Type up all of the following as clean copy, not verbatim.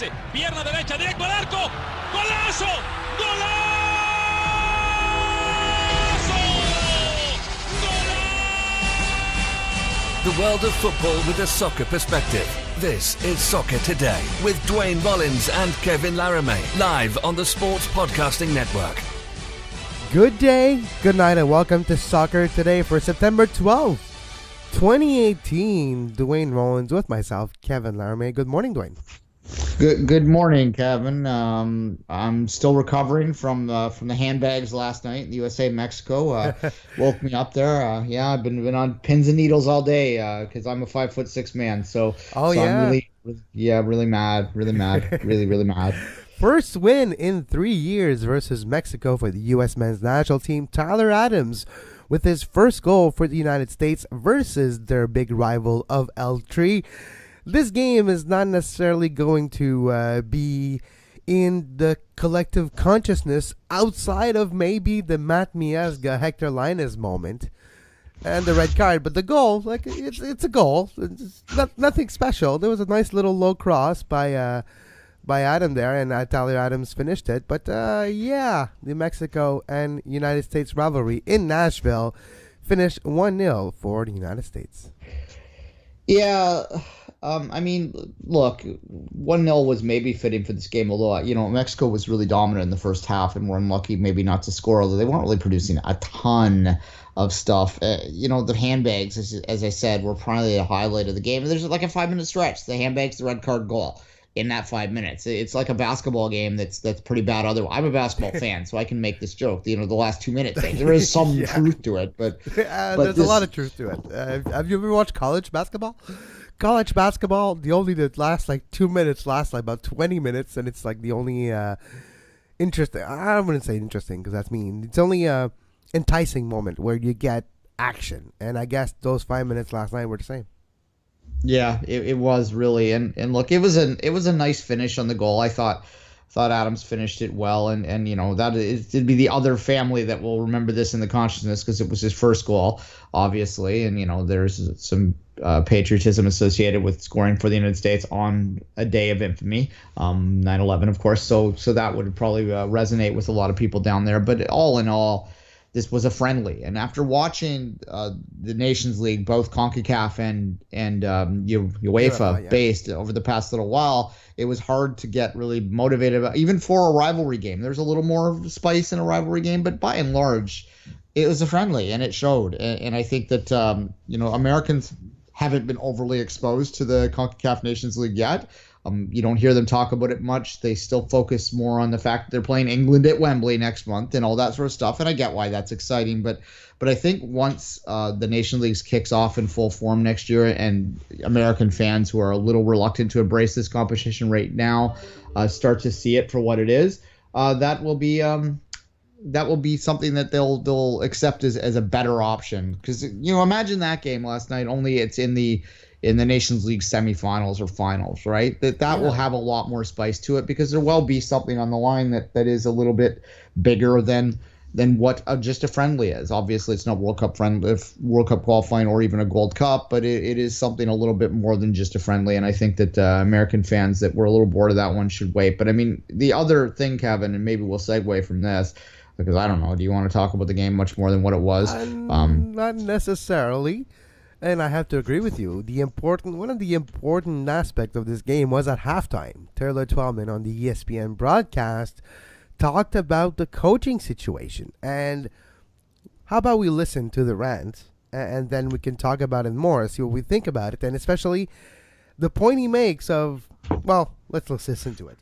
pase, pierna derecha, directo al arco, ¡golazo! ¡Golazo! The world of football with a soccer perspective. This is Soccer Today with Duane, Rollins and Kevin Laramee, live on the Sports Podcasting Network. Good day, good night, and welcome to Soccer Today for September 12th, 2018. Duane Rollins with myself, Kevin Laramee. Good morning, Duane. Good morning, Kevin. I'm still recovering from the handbags last night in the USA Mexico. Woke me up there. I've been on pins and needles all day because I'm a 5'6" man. I'm really mad, really mad. First win in 3 years versus Mexico for the U.S. men's national team. Tyler Adams with his first goal for the United States versus their big rival of L3. This game is not necessarily going to be in the collective consciousness outside of maybe the Matt Miazga, Hector Linus moment and the red card. But the goal, it's a goal. It's nothing special. There was a nice little low cross by Adam there, and Tyler Adams finished it. But the Mexico and United States rivalry in Nashville finished 1-0 for the United States. Yeah. Look, 1-0 was maybe fitting for this game, although, Mexico was really dominant in the first half and were unlucky maybe not to score, although they weren't really producing a ton of stuff. The handbags, as I said, were probably the highlight of the game. There's like a 5-minute stretch. The handbags, the red card, goal in that 5 minutes. It's like a basketball game that's pretty bad. Otherwise, I'm a basketball fan, so I can make this joke. The last 2 minutes thing. There is some truth to it, but there's a lot of truth to it. Have you ever watched college basketball? College basketball, the last 2 minutes lasts about 20 minutes, and it's the only interesting. I wouldn't say interesting because that's mean. It's only a enticing moment where you get action, and I guess those 5 minutes last night were the same. Yeah, it was really, and look, it was a nice finish on the goal. I thought Adams finished it well, and that it'd be the other family that will remember this in the consciousness because it was his first goal, obviously, and there's some patriotism associated with scoring for the United States on a day of infamy, 9/11, of course. So that would probably resonate with a lot of people down there. But all in all, this was a friendly, and after watching the Nations League, both CONCACAF and UEFA based over the past little while, it was hard to get really motivated about, even for a rivalry game. There's a little more spice in a rivalry game, but by and large, it was a friendly, and it showed. And I think that Americans haven't been overly exposed to the CONCACAF Nations League yet. You don't hear them talk about it much. They still focus more on the fact that they're playing England at Wembley next month and all that sort of stuff. And I get why that's exciting. But I think once the Nation League kicks off in full form next year, and American fans who are a little reluctant to embrace this competition right now start to see it for what it is, that will be something that they'll accept as a better option. Because imagine that game last night. Only it's in the Nations League semifinals or finals, right? That will have a lot more spice to it because there will be something on the line that is a little bit bigger than what just a friendly is. Obviously, it's not World Cup qualifying or even a Gold Cup, but it is something a little bit more than just a friendly. And I think that American fans that were a little bored of that one should wait. But the other thing, Kevin, and maybe we'll segue from this, because I don't know, do you want to talk about the game much more than what it was? Not necessarily. And I have to agree with you. One of the important aspects of this game was at halftime. Taylor Twellman on the ESPN broadcast talked about the coaching situation. And how about we listen to the rant, and then we can talk about it more, see what we think about it, and especially the point he makes of, let's listen to it.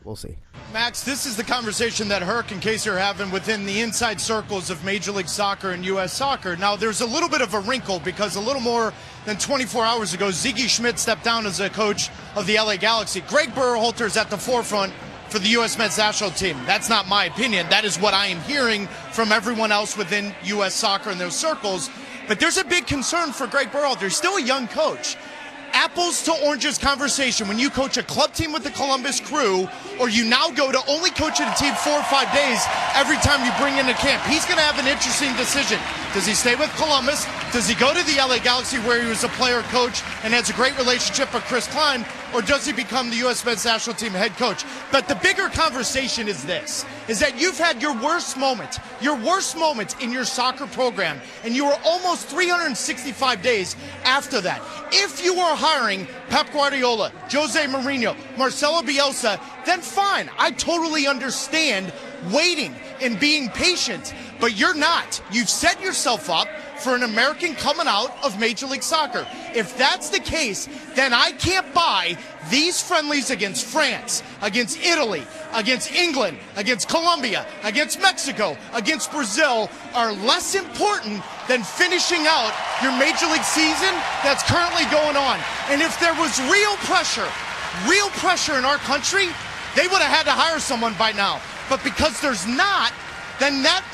We'll see. Max, this is the conversation that Herc and Casey are having within the inside circles of Major League Soccer and U.S. Soccer. Now, there's a little bit of a wrinkle because a little more than 24 hours ago, Ziggy Schmidt stepped down as a coach of the LA Galaxy. Greg Berhalter is at the forefront for the U.S. men's national team. That's not my opinion. That is what I am hearing from everyone else within U.S. Soccer and those circles. But there's a big concern for Greg Berhalter. He's still a young coach. Apples to oranges conversation when you coach a club team with the Columbus Crew, or you now go to only coaching a team 4 or 5 days every time you bring in a camp. He's going to have an interesting decision. Does he stay with Columbus? Does he go to the LA Galaxy where he was a player coach and has a great relationship with Chris Klein? Or does he become the U.S. men's national team head coach? But the bigger conversation is this, is that you've had your worst moment in your soccer program, and you were almost 365 days after that. If you are hiring Pep Guardiola, Jose Mourinho, Marcelo Bielsa, then fine. I totally understand waiting and being patient, but you're not. You've set yourself up for an American coming out of Major League Soccer. If that's the case, then I can't buy these friendlies against France, against Italy, against England, against Colombia, against Mexico, against Brazil are less important than finishing out your Major League season that's currently going on. And if there was real pressure in our country, they would have had to hire someone by now. But because there's not, then that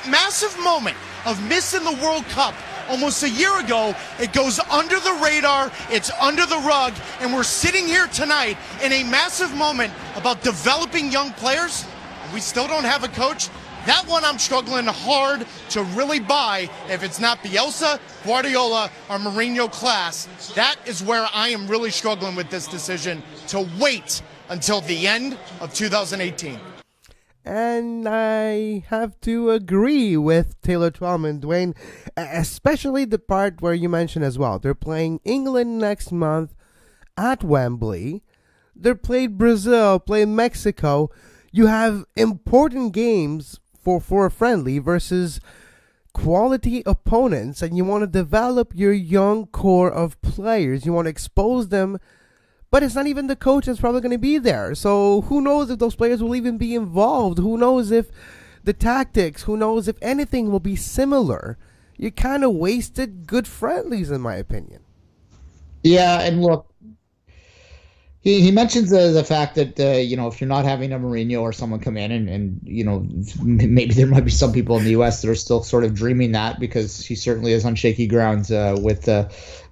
massive moment of missing the World Cup almost a year ago, it goes under the radar, it's under the rug, and we're sitting here tonight in a massive moment about developing young players. We still don't have a coach. That one I'm struggling hard to really buy if it's not Bielsa, Guardiola, or Mourinho class. That is where I am really struggling with this decision to wait until the end of 2018. And I have to agree with Taylor Twellman, Duane, especially the part where you mentioned as well. They're playing England next month at Wembley. They're playing Brazil, playing Mexico. You have important games for a friendly versus quality opponents, and you want to develop your young core of players. You want to expose them. But it's not even the coach that's probably going to be there. So who knows if those players will even be involved? Who knows if the tactics, who knows if anything will be similar? You kind of wasted good friendlies, in my opinion. Yeah, and look, he mentions the fact that, if you're not having a Mourinho or someone come in and maybe there might be some people in the U.S. that are still sort of dreaming that, because he certainly is on shaky grounds with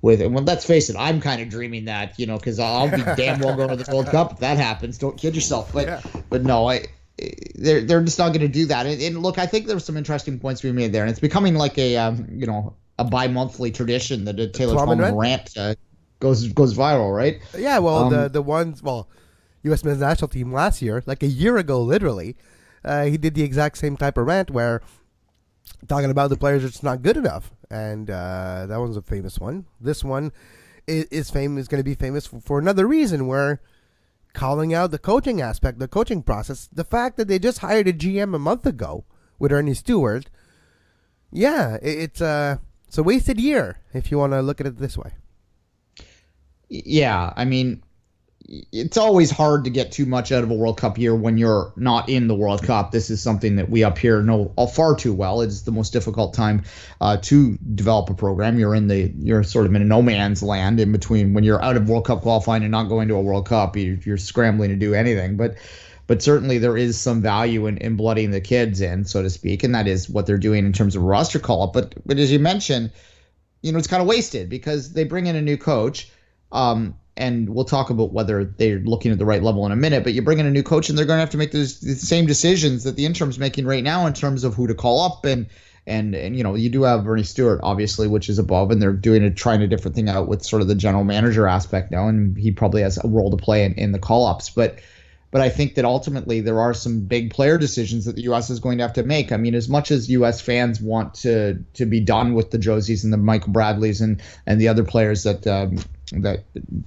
well, let's face it, I'm kind of dreaming that, because I'll be damn well going to the World Cup if that happens. Don't kid yourself. But no, they're just not going to do that. And look, I think there's some interesting points we made there, and it's becoming like a bi-monthly tradition that a Taylor Twellman rant goes viral, right? Yeah, well, the ones, U.S. men's national team last year, like a year ago, literally, he did the exact same type of rant where talking about the players are just not good enough, and that one's a famous one. This one is going to be famous for another reason, where calling out the coaching aspect, the coaching process, the fact that they just hired a GM a month ago with Ernie Stewart. Yeah, it's a wasted year if you want to look at it this way. Yeah, I mean, it's always hard to get too much out of a World Cup year when you're not in the World Cup. This is something that we up here know all far too well. It's the most difficult time to develop a program. You're sort of in a no man's land in between when you're out of World Cup qualifying and not going to a World Cup. You're scrambling to do anything. But certainly there is some value in blooding the kids in, so to speak, and that is what they're doing in terms of roster call-up. But as you mentioned, it's kind of wasted because they bring in a new coach. And we'll talk about whether they're looking at the right level in a minute, but you bring in a new coach and they're going to have to make the same decisions that the interim's making right now in terms of who to call up. And you do have Ernie Stewart, obviously, which is above, and they're trying a different thing out with sort of the general manager aspect now. And he probably has a role to play in the call ups. But I think that ultimately there are some big player decisions that the U.S. is going to have to make. I mean, as much as U.S. fans want to be done with the Josies and the Michael Bradleys and the other players that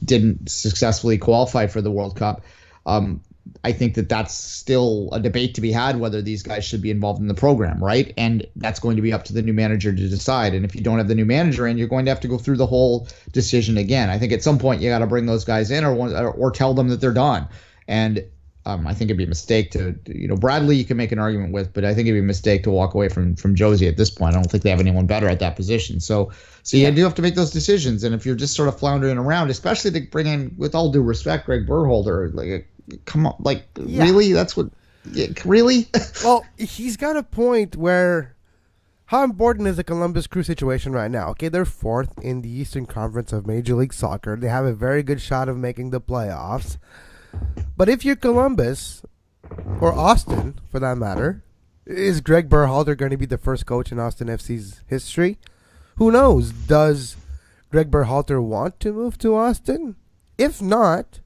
didn't successfully qualify for the World Cup, I think that that's still a debate to be had, whether these guys should be involved in the program, right? And that's going to be up to the new manager to decide. And if you don't have the new manager in, you're going to have to go through the whole decision again. I think at some point you got to bring those guys in or tell them that they're done. And I think it'd be a mistake to, Bradley you can make an argument with, but I think it'd be a mistake to walk away from Josie at this point. I don't think they have anyone better at that position. So you do have to make those decisions. And if you're just sort of floundering around, especially to bring in, with all due respect, Greg Berhalter, come on, really? That's what, really? Well, he's got a point where, how important is the Columbus Crew situation right now? Okay, they're fourth in the Eastern Conference of Major League Soccer. They have a very good shot of making the playoffs. But if you're Columbus, or Austin for that matter, Is Greg Berhalter going to be the first coach in Austin FC's history? Who knows? Does Greg Berhalter want to move to Austin? If not,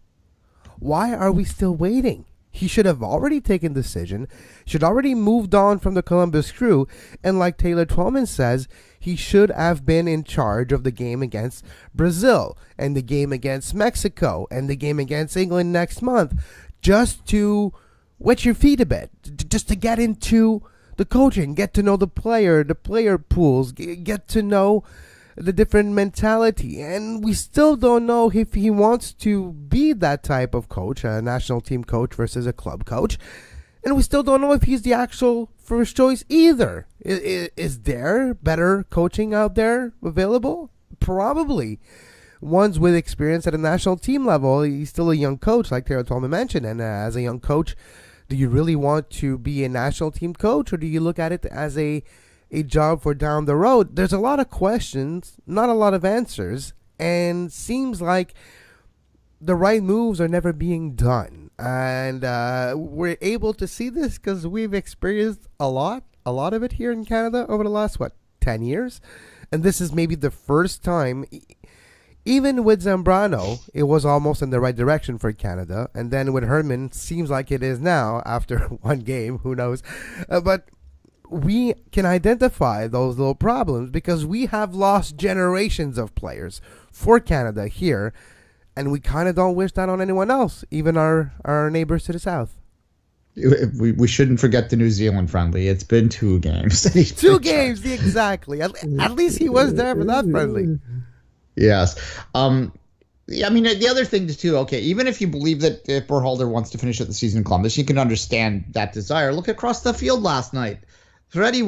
why are we still waiting? He should have already taken the decision, should already moved on from the Columbus Crew, and like Taylor Twellman says, he should have been in charge of the game against Brazil, and the game against Mexico, and the game against England next month, just to wet your feet a bit, just to get into the coaching, get to know the player pools, get to know the different mentality. And we still don't know if he wants to be that type of coach, a national team coach versus a club coach. And we still don't know if he's the actual first choice either. Is there better coaching out there available? Probably. Ones with experience at a national team level. He's still a young coach, like Taylor Twellman mentioned. And as a young coach, do you really want to be a national team coach, or do you look at it as a job for down the road? There's a lot of questions, not a lot of answers, and seems like the right moves are never being done. And we're able to see this because we've experienced a lot of it here in Canada over the last, 10 years? And this is maybe the first time, even with Zambrano, it was almost in the right direction for Canada. And then with Herman, seems like it is now after one game, who knows. But we can identify those little problems because we have lost generations of players for Canada here, and we kind of don't wish that on anyone else, even our neighbors to the south. We shouldn't forget the New Zealand friendly. It's been 2 games. 2 games, exactly. At least he was there for that friendly. Yes. Yeah, I mean, the other thing too, okay, even if you believe that if Berhalter wants to finish out the season in Columbus, you can understand that desire. Look across the field last night. Freddie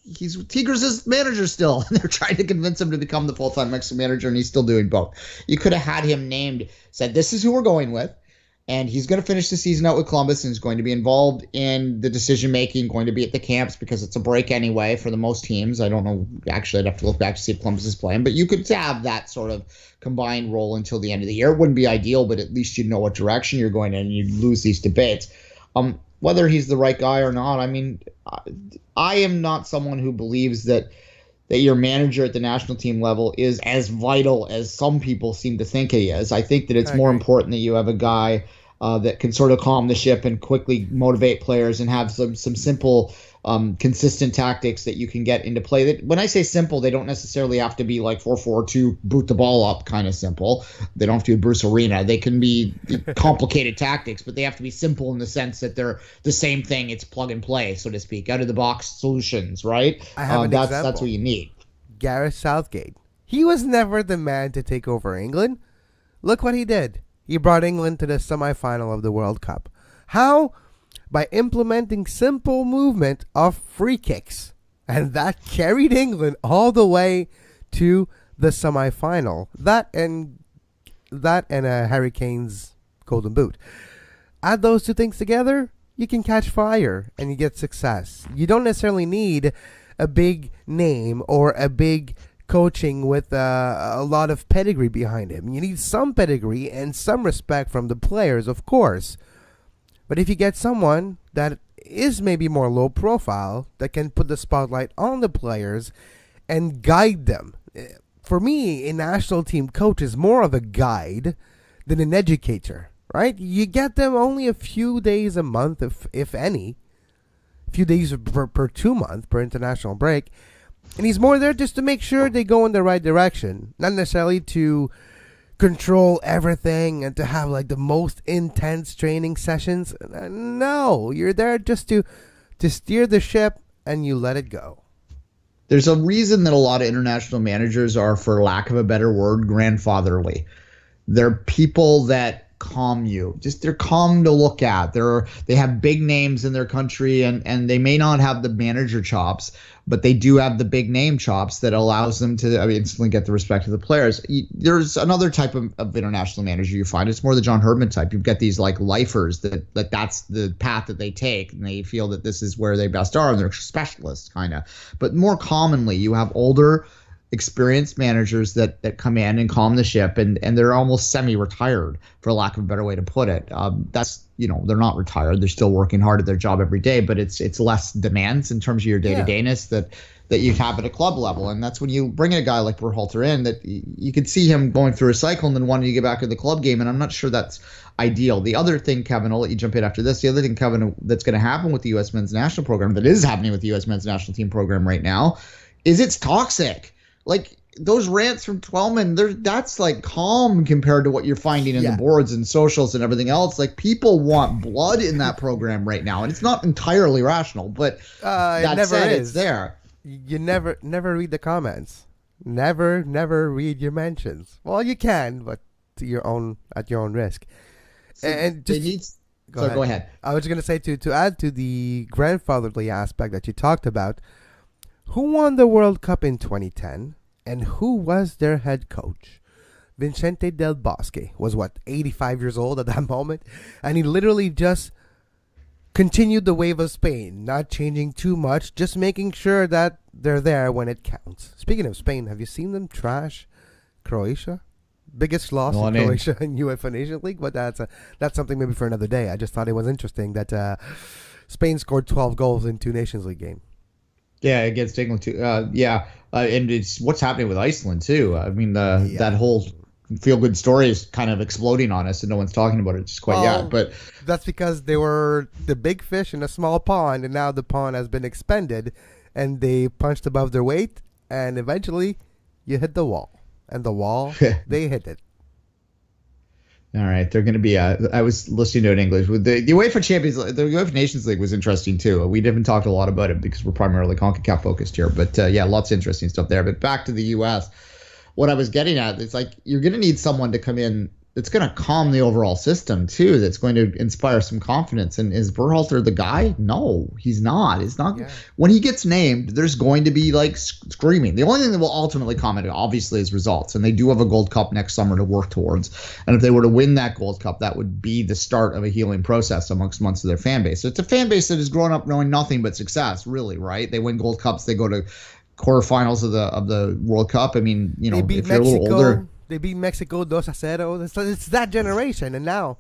he's Tigres' manager still, and they're trying to convince him to become the full-time Mexican manager, and he's still doing both. You could have had him named, said, this is who we're going with, and he's going to finish the season out with Columbus, and is going to be involved in the decision-making, going to be at the camps, because it's a break anyway for the most teams. I don't know. Actually, I'd have to look back to see if Columbus is playing, but you could have that sort of combined role until the end of the year. It wouldn't be ideal, but at least you'd know what direction you're going in, and you'd lose these debates. Whether he's the right guy or not, I mean, I am not someone who believes that your manager at the national team level is as vital as some people seem to think he is. I think that it's more important that you have a guy that can sort of calm the ship and quickly motivate players and have some simple, consistent tactics that you can get into play. When I say simple, they don't necessarily have to be like 4-4-2, boot the ball up kind of simple. They don't have to be Bruce Arena. They can be complicated tactics, but they have to be simple in the sense that they're the same thing. It's plug and play, so to speak, out of the box solutions, right? I have an example. That's what you need. Gareth Southgate. He was never the man to take over England. Look what he did. He brought England to the semifinal of the World Cup. How? By implementing simple movement of free kicks. And that carried England all the way to the semifinal. That and Harry Kane's Golden Boot. Add those 2 things together, you can catch fire and you get success. You don't necessarily need a big name or a big coaching with a lot of pedigree behind him. You need some pedigree and some respect from the players, of course. But if you get someone that is maybe more low profile, that can put the spotlight on the players and guide them. For me, a national team coach is more of a guide than an educator, right? You get them only a few days a month, if any. A few days per 2 months, per international break. And he's more there just to make sure they go in the right direction. Not necessarily to control everything and to have like the most intense training sessions. No, you're there just to steer the ship and you let it go. There's a reason that a lot of international managers are, for lack of a better word, grandfatherly. They're people that calm you. They're calm to look at. They have big names in their country, and they may not have the manager chops, but they do have the big name chops that allows them to instantly get the respect of the players. There's another type of international manager you find. It's more the John Herdman type. You've got these like lifers that's the path that they take, and they feel that this is where they best are, and they're specialists kind of. But more commonly, you have older experienced managers that come in and calm the ship, and they're almost semi-retired, for lack of a better way to put it. That's, they're not retired. They're still working hard at their job every day, but it's less demands in terms of your day-to-dayness that you have at a club level. And that's when you bring in a guy like Berhalter in, that you could see him going through a cycle and then wanting to get back in the club game. And I'm not sure that's ideal. The other thing, Kevin, I'll let you jump in after this. The other thing, Kevin, that's going to happen with the U.S. men's national program, that is happening with the U.S. men's national team program right now, is it's toxic. Like those rants from Twellman, that's like calm compared to what you're finding in the boards and socials and everything else. Like people want blood in that program right now, and it's not entirely rational, but that said, it's there. You never read the comments. Never read your mentions. Well, you can, but at your own risk. So and just go ahead. I was going to say to add to the grandfatherly aspect that you talked about, who won the World Cup in 2010 and who was their head coach? Vicente Del Bosque was 85 years old at that moment, and he literally just continued the wave of Spain, not changing too much, just making sure that they're there when it counts. Speaking of Spain, have you seen them trash Croatia? Biggest loss in Croatia in UEFA Nations League, but that's something maybe for another day. I just thought it was interesting that Spain scored 12 goals in 2 Nations League games. Yeah, against England too. And it's what's happening with Iceland too. I mean, that whole feel-good story is kind of exploding on us, and no one's talking about it just quite yet. But that's because they were the big fish in a small pond, and now the pond has been expanded, and they punched above their weight, and eventually you hit the wall. And the wall, they hit it. All right, they're going to be. I was listening to it in English. With the UEFA Champions, the UEFA Nations League was interesting too. We haven't talked a lot about it because we're primarily CONCACAF focused here. But lots of interesting stuff there. But back to the U.S. What I was getting at is like you're going to need someone to come in that's going to calm the overall system too. That's going to inspire some confidence. And is Berhalter the guy? No, he's not. It's not. Yeah. When he gets named, there's going to be like screaming. The only thing that will ultimately comment, obviously, is results. And they do have a Gold Cup next summer to work towards. And if they were to win that Gold Cup, that would be the start of a healing process amongst of their fan base. So it's a fan base that has grown up knowing nothing but success, really, right? They win Gold Cups. They go to quarterfinals of the World Cup. I mean, if you're a little older. They beat Mexico 2-0. It's that generation, and now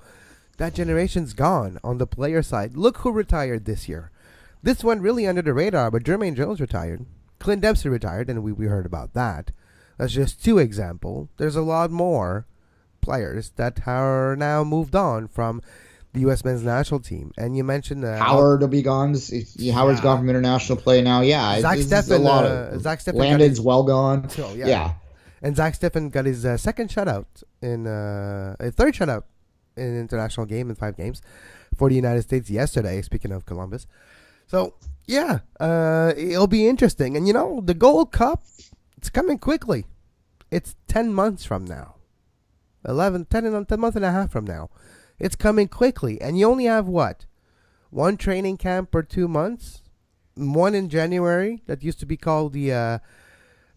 that generation's gone on the player side. Look who retired this year. This went really under the radar, but Jermaine Jones retired. Clint Dempsey retired, and we heard about that. That's just 2 examples. There's a lot more players that are now moved on from the U.S. men's national team. And you mentioned Howard will be gone. Howard's gone from international play now. Yeah, Zach Steffen Landon's well gone. So, yeah. And Zach Steffen got his second shutout a third shutout in an international game in 5 games for the United States yesterday, speaking of Columbus. So, it'll be interesting. And, the Gold Cup, it's coming quickly. It's 10 months from now. 10 months and a half from now. It's coming quickly. And you only have, 1 training camp per 2 months? 1 in January that used to be called the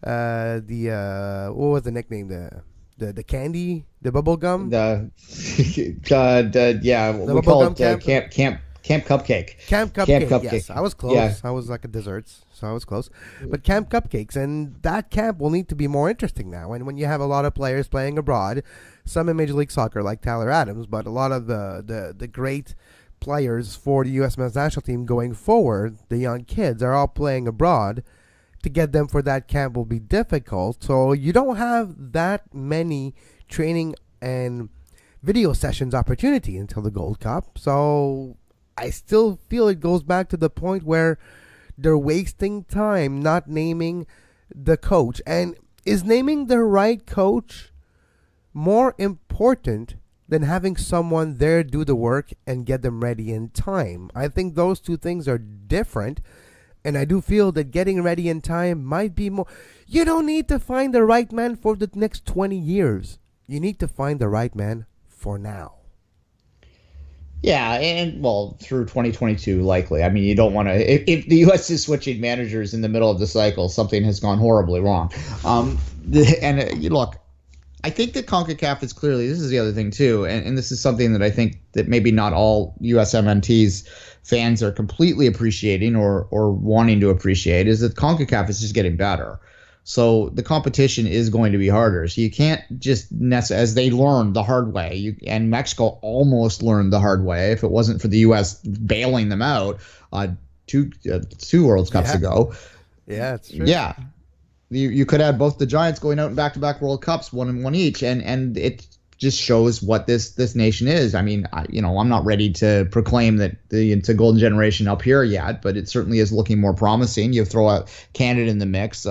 what was the nickname? The candy, the bubble gum. We call it Camp Cupcake. Camp Cupcake. Yes, I was close. Yeah. I was like a desserts, so I was close. But Camp Cupcakes, and that camp will need to be more interesting now. And when you have a lot of players playing abroad, some in Major League Soccer like Tyler Adams, but a lot of the great players for the U.S. men's national team going forward, the young kids are all playing abroad. To get them for that camp will be difficult. So you don't have that many training and video sessions opportunity until the Gold Cup. So I still feel it goes back to the point where they're wasting time not naming the coach. And is naming the right coach more important than having someone there do the work and get them ready in time? I think those 2 things are different. And I do feel that getting ready in time might be more. You don't need to find the right man for the next 20 years. You need to find the right man for now. Yeah, and through 2022, likely. I mean, you don't want to. If the U.S. is switching managers in the middle of the cycle, something has gone horribly wrong. Look, I think that CONCACAF is clearly. This is the other thing too, and this is something that I think that maybe not all USMNT's fans are completely appreciating or wanting to appreciate, is that CONCACAF is just getting better. So the competition is going to be harder. So you can't just as they learned the hard way. And Mexico almost learned the hard way. If it wasn't for the U.S. bailing them out two World Cups ago. Yeah, it's true. Yeah. You could have both the Giants going out in back-to-back World Cups, one and one each, and it just shows what this nation is. I mean, I'm not ready to proclaim that it's a golden generation up here yet, but it certainly is looking more promising. You throw out Canada in the mix.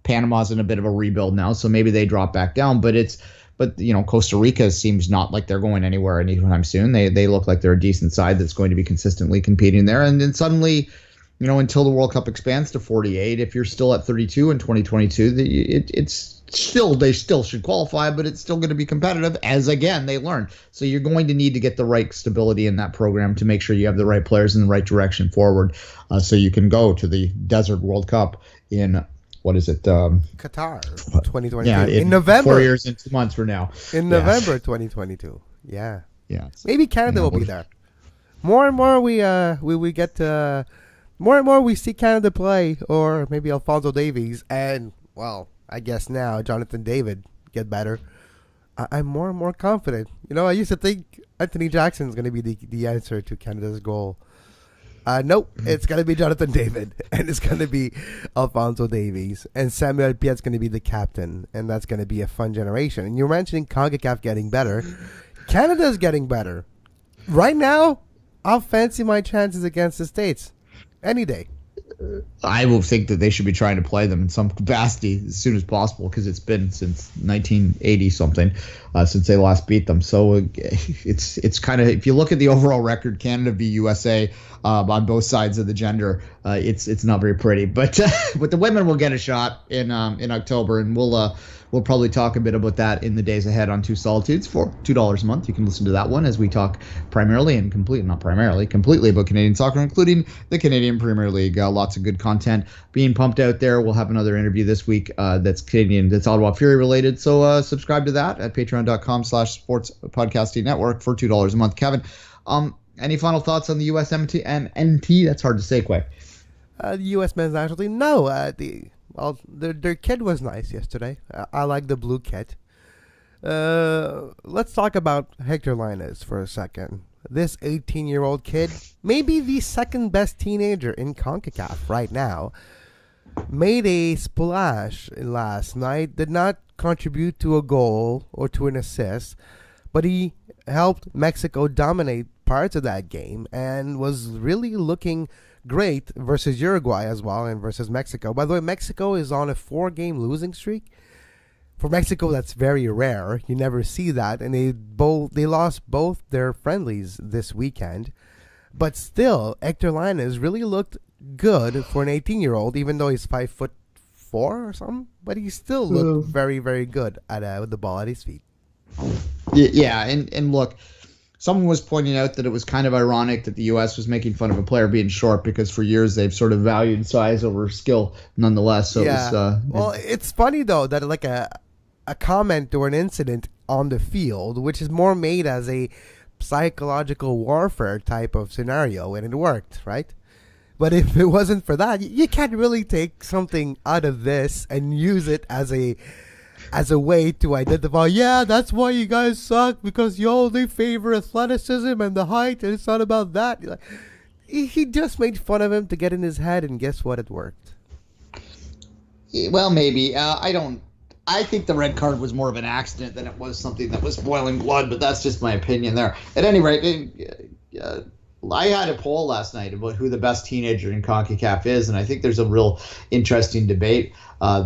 Panama's in a bit of a rebuild now, so maybe they drop back down. But Costa Rica seems not like they're going anywhere anytime soon. They look like they're a decent side that's going to be consistently competing there, and then suddenly, until the World Cup expands to 48, if you're still at 32 in 2022, they still should qualify, but it's still going to be competitive as, again, they learn. So you're going to need to get the right stability in that program to make sure you have the right players in the right direction forward, so you can go to the Desert World Cup in, what is it? Qatar 2022. Yeah, in November. 4 years and 2 months from now. In November 2022. Yeah. Yeah. Maybe Canada will be there. More and more we get more and more we see Canada play, or maybe Alphonso Davies, and, well, I guess now Jonathan David get better. I'm more and more confident. I used to think Anthony Jackson is going to be the answer to Canada's goal. Nope, it's going to be Jonathan David, and it's going to be Alphonso Davies, and Samuel Piet's going to be the captain, and that's going to be a fun generation. And you're mentioning CONCACAF getting better. Canada's getting better. Right now, I'll fancy my chances against the States. Any day. I will think that they should be trying to play them in some capacity as soon as possible, because it's been since 1980 something since they last beat them. So it's kind of, if you look at the overall record, Canada v USA on both sides of the gender, it's not very pretty. But but the women will get a shot in October, and we'll probably talk a bit about that in the days ahead on Two Solitudes for $2 a month. You can listen to that one as we talk completely about Canadian soccer, including the Canadian Premier League. Lots of good content being pumped out there. We'll have another interview this week that's Ottawa Fury related. So subscribe to that at patreon.com/sports podcasting network for $2 a month. Kevin, any final thoughts on the USMNT? That's hard to say quick. The U.S. men's national team? No, their kit was nice yesterday. I like the blue kit. Let's talk about Hector Lainez for a second. This 18-year-old kid, maybe the second best teenager in CONCACAF right now, made a splash last night. Did not contribute to a goal or to an assist, but he helped Mexico dominate parts of that game and was really looking great versus Uruguay as well, and versus Mexico. By the way, Mexico is on a 4-game losing streak. For Mexico, that's very rare. You never see that, and they lost both their friendlies this weekend. But still, Hector Lainez really looked good for an 18-year-old, even though he's 5'4" or something. But he still looked very, very good with the ball at his feet. Yeah, and look, someone was pointing out that it was kind of ironic that the U.S. was making fun of a player being short, because for years they've sort of valued size over skill nonetheless. So yeah. It's funny, though, that like a comment or an incident on the field, which is more made as a psychological warfare type of scenario, and it worked, right? But if it wasn't for that, you can't really take something out of this and use it as a way to identify, yeah, that's why you guys suck, because you only favor athleticism and the height, and it's not about that. He just made fun of him to get in his head, and guess what? It worked. Well, maybe. I think the red card was more of an accident than it was something that was boiling blood, but that's just my opinion there. At any rate, I had a poll last night about who the best teenager in CONCACAF is, and I think there's a real interesting debate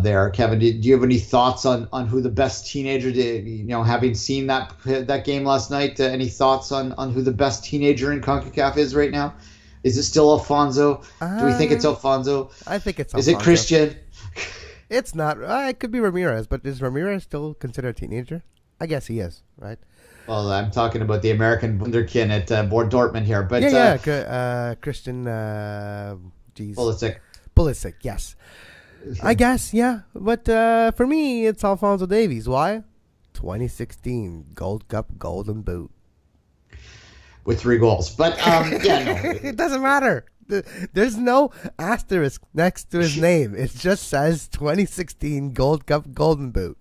there. Kevin, do you have any thoughts on who the best teenager, having seen that game last night, any thoughts on who the best teenager in CONCACAF is right now? Is it still Alfonso? Do we think it's Alfonso? I think it's Alfonso. Is it Christian? It's not. It could be Ramirez, but is Ramirez still considered a teenager? I guess he is, right? Well, I'm talking about the American wunderkind at Dortmund here, but Christian, Pulisic, yes. I guess, yeah. But for me, it's Alphonso Davies. Why? 2016 Gold Cup Golden Boot with 3 goals. But it doesn't matter. There's no asterisk next to his name. It just says 2016 Gold Cup Golden Boot.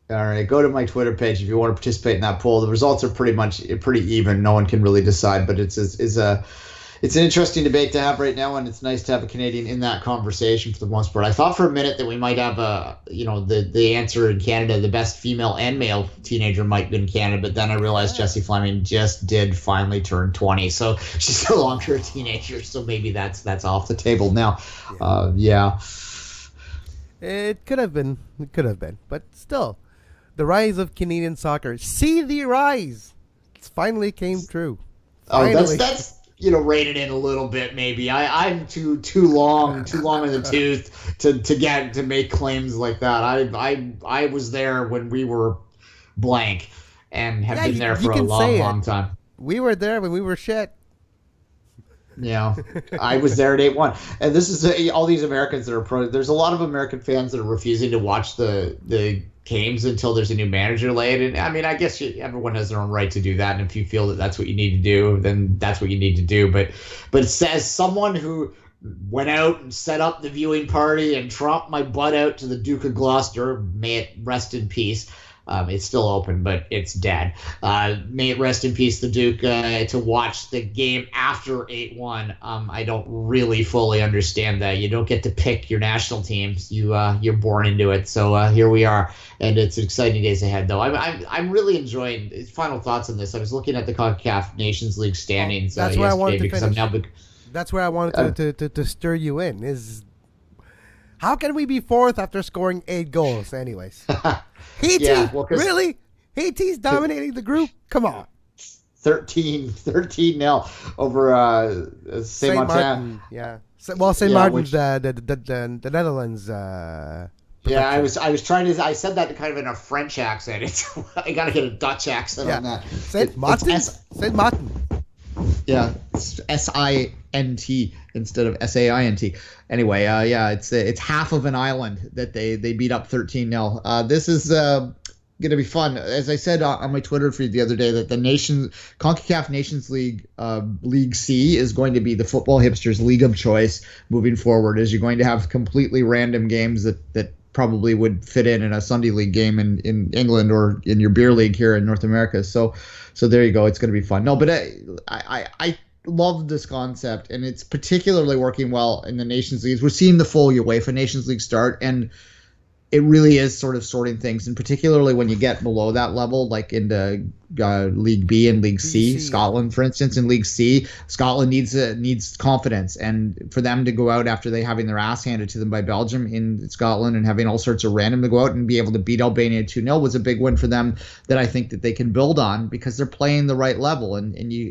All right, go to my Twitter page if you want to participate in that poll. The results are pretty even. No one can really decide, but it's an interesting debate to have right now, and it's nice to have a Canadian in that conversation for the most part. I thought for a minute that we might have the answer in Canada, the best female and male teenager might be in Canada, but then I realized Jessie Fleming just did finally turn 20, so she's no longer a teenager, so maybe that's off the table now. Yeah. It could have been, but still, the rise of Canadian soccer. See the rise. It finally came true. Finally. Oh, that's rein it in a little bit, maybe. I'm too long in the tooth to make claims like that. I was there when we were blank and have been there for a long time. We were there when we were shit. Yeah, I was there at 8-1, and this is all these Americans that are there's a lot of American fans that are refusing to watch the games until there's a new manager laid. And I mean, I guess everyone has their own right to do that, and if you feel that that's what you need to do, then that's what you need to do. But as someone who went out and set up the viewing party and tromped my butt out to the Duke of Gloucester, may it rest in peace. It's still open, but it's dead. May it rest in peace, the Duke, to watch the game after 8-1. I don't really fully understand that. You don't get to pick your national teams. You're born into it. So here we are, and it's exciting days ahead, though. I'm really enjoying final thoughts on this. I was looking at the CONCACAF Nations League standings. That's where I wanted to finish. That's where I wanted to stir you in. Is how can we be fourth after scoring 8 goals? Anyways. Haiti, really? Haiti's dominating the group? Come on. 13-0 over St. Martin. Yeah. Well, St. Martin's the Netherlands. Yeah, I was trying to. I said that kind of in a French accent. I gotta get a Dutch accent on that. St. Martin. St. Martin. Yeah, it's SINT instead of SAINT. Anyway, it's half of an island that they beat up 13-0. This is going to be fun. As I said on my Twitter feed the other day, that the CONCACAF Nations League League C is going to be the football hipsters' league of choice moving forward. As you're going to have completely random games that probably would fit in a Sunday league game in England or in your beer league here in North America. So there you go. It's going to be fun. No, but I love this concept, and it's particularly working well in the Nations Leagues. We're seeing the full UEFA Nations League start, and it really is sort of sorting things, and particularly when you get below that level, like into League B and League C. Scotland, for instance, in League C, Scotland needs confidence, and for them to go out after they having their ass handed to them by Belgium in Scotland and having all sorts of random to go out and be able to beat Albania 2-0 was a big win for them that I think that they can build on because they're playing the right level, and you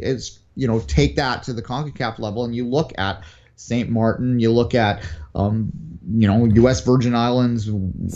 take that to the CONCACAF level, and you look at St. Martin, you look at U.S. Virgin Islands,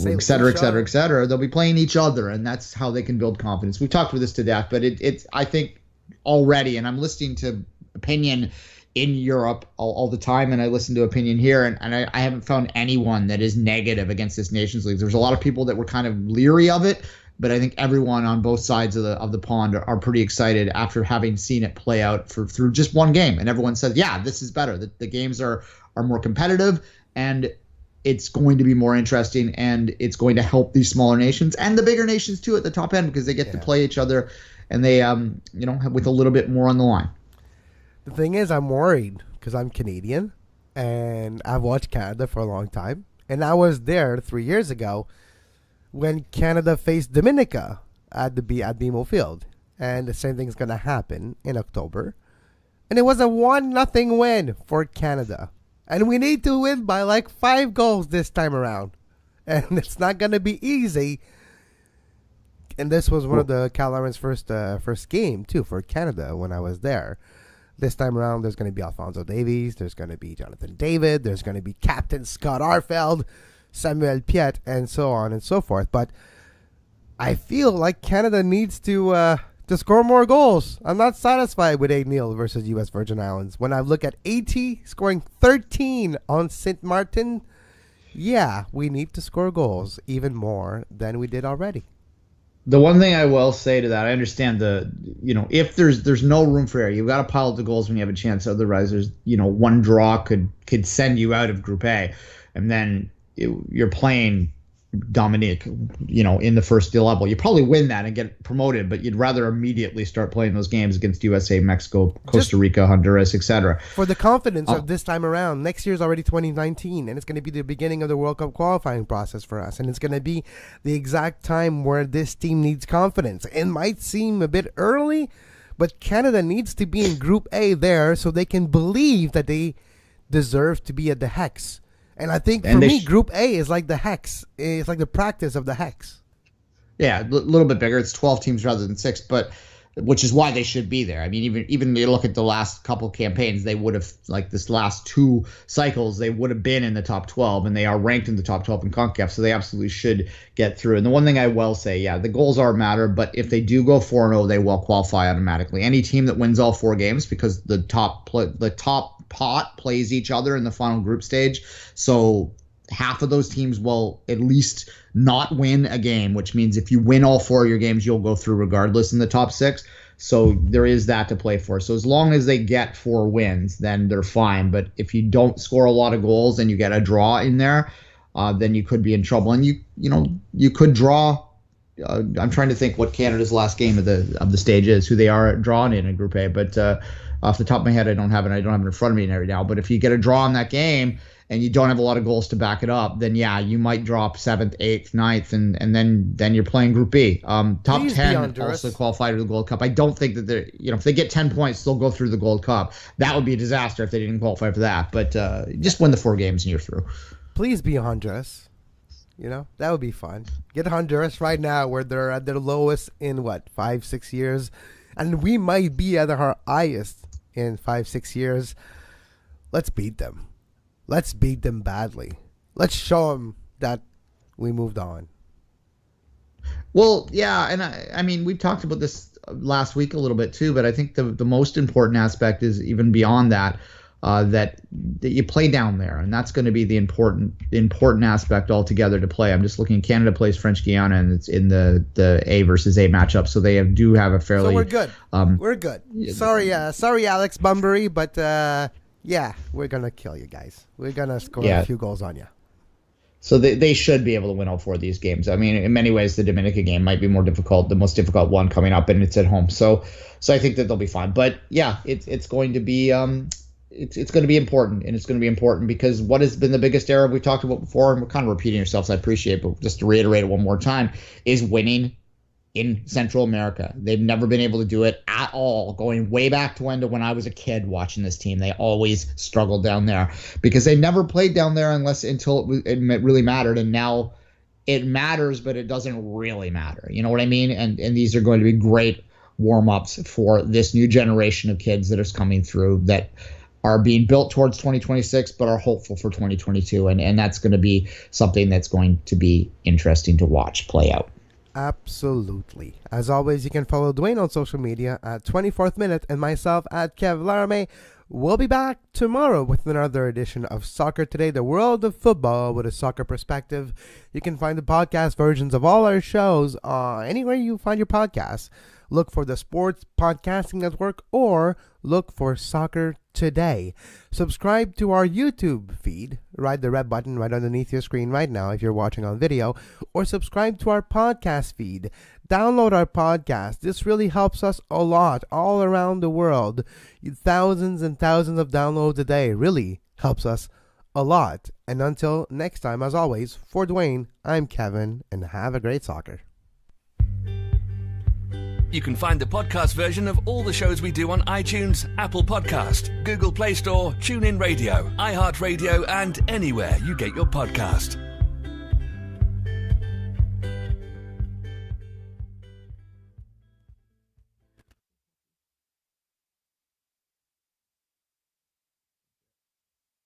et cetera, et cetera, et cetera. They'll be playing each other, and that's how they can build confidence. We've talked about this to death, but it's I think already, and I'm listening to opinion in Europe all the time, and I listen to opinion here, and I haven't found anyone that is negative against this Nations League. There's a lot of people that were kind of leery of it, but I think everyone on both sides of the pond are pretty excited after having seen it play out through just one game, and everyone says, yeah, this is better. The games are more competitive, and it's going to be more interesting, and it's going to help these smaller nations and the bigger nations too at the top end because they get to play each other, and they with a little bit more on the line. The thing is, I'm worried because I'm Canadian and I've watched Canada for a long time, and I was there 3 years ago when Canada faced Dominica at BMO Field, and the same thing is going to happen in October, and it was a 1-0 win for Canada. And we need to win by like 5 goals this time around. And it's not going to be easy. And this was one of the Cal Laramie's first game, too, for Canada when I was there. This time around, there's going to be Alphonso Davies. There's going to be Jonathan David. There's going to be Captain Scott Arfeld, Samuel Piet, and so on and so forth. But I feel like Canada needs to score more goals. I'm not satisfied with 8-0 versus U.S. Virgin Islands. When I look at AT scoring 13 on St. Martin, yeah, we need to score goals even more than we did already. The one thing I will say to that, I understand if there's no room for error, you've got to pile up the goals when you have a chance. Otherwise, there's one draw could send you out of Group A, and then you're playing Dominique, in the first level. You probably win that and get promoted, but you'd rather immediately start playing those games against USA, Mexico, Costa Rica, Honduras, etc. For the confidence of this time around. Next year's already 2019, and it's going to be the beginning of the World Cup qualifying process for us, and it's going to be the exact time where this team needs confidence. It might seem a bit early, but Canada needs to be in Group A there so they can believe that they deserve to be at the Hex. And I think for me, Group A is like the Hex. It's like the practice of the Hex. Yeah, a little bit bigger. It's 12 teams rather than 6, but which is why they should be there. I mean, even you look at the last couple campaigns, they would have, like this last 2 cycles, they would have been in the top 12, and they are ranked in the top 12 in CONCACAF, so they absolutely should get through. And the one thing I will say, the goals are matter, but if they do go 4-0, they will qualify automatically. Any team that wins all 4 games, because the top pot plays each other in the final group stage, so half of those teams will at least not win a game, which means if you win all 4 of your games, you'll go through regardless in the top 6. So there is that to play for. So as long as they get 4 wins, then they're fine. But if you don't score a lot of goals and you get a draw in there, then you could be in trouble. And you could draw. I'm trying to think what Canada's last game of the stage is, who they are drawn in Group A, but off the top of my head, I don't have it in front of me right now. But if you get a draw in that game and you don't have a lot of goals to back it up, then you might drop 7th, 8th, 9th, and then you're playing Group B. Top 10 also qualify to the Gold Cup. I don't think that they're, if they get 10 points, they'll go through the Gold Cup. That would be a disaster if they didn't qualify for that. But just win the 4 games and you're through. Please be Honduras. That would be fun. Get Honduras right now where they're at their lowest in 5-6 years, and we might be at our highest in 5-6 years. Let's beat them. Let's beat them badly. Let's show them that we moved on. Well, yeah, and I mean, we've talked about this last week a little bit too, but I think the most important aspect is even beyond that, that you play down there, and that's going to be the important aspect altogether to play. I'm just looking. Canada plays French Guiana, and it's in the A versus A matchup, so they do have a fairly. So we're good. We're good. Sorry, Alex Bunbury, but we're gonna kill you guys. We're gonna score a few goals on you. So they should be able to win all 4 of these games. I mean, in many ways, the Dominica game might be more difficult, the most difficult one coming up, and it's at home. So I think that they'll be fine. But it's going to be. It's going to be important, and it's going to be important because what has been the biggest error we talked about before, and we're kind of repeating ourselves, I appreciate, but just to reiterate it one more time, is winning in Central America. They've never been able to do it at all, going way back to when I was a kid watching this team. They always struggled down there because they never played down there until it really mattered, and now it matters, but it doesn't really matter. You know what I mean? And these are going to be great warm-ups for this new generation of kids that is coming through that are being built towards 2026, but are hopeful for 2022. And that's going to be something that's going to be interesting to watch play out. Absolutely. As always, you can follow Duane on social media at 24th Minute and myself at Kev Laramee. We'll be back tomorrow with another edition of Soccer Today, the world of football with a soccer perspective. You can find the podcast versions of all our shows anywhere you find your podcasts. Look for the Sports Podcasting Network or look for Soccer Today. Subscribe to our YouTube feed. Right the red button right underneath your screen right now if you're watching on video. Or subscribe to our podcast feed. Download our podcast. This really helps us a lot all around the world. Thousands and thousands of downloads a day really helps us a lot. And until next time, as always, for Duane, I'm Kevin, and have a great soccer. You can find the podcast version of all the shows we do on iTunes, Apple Podcast, Google Play Store, TuneIn Radio, iHeartRadio, and anywhere you get your podcast.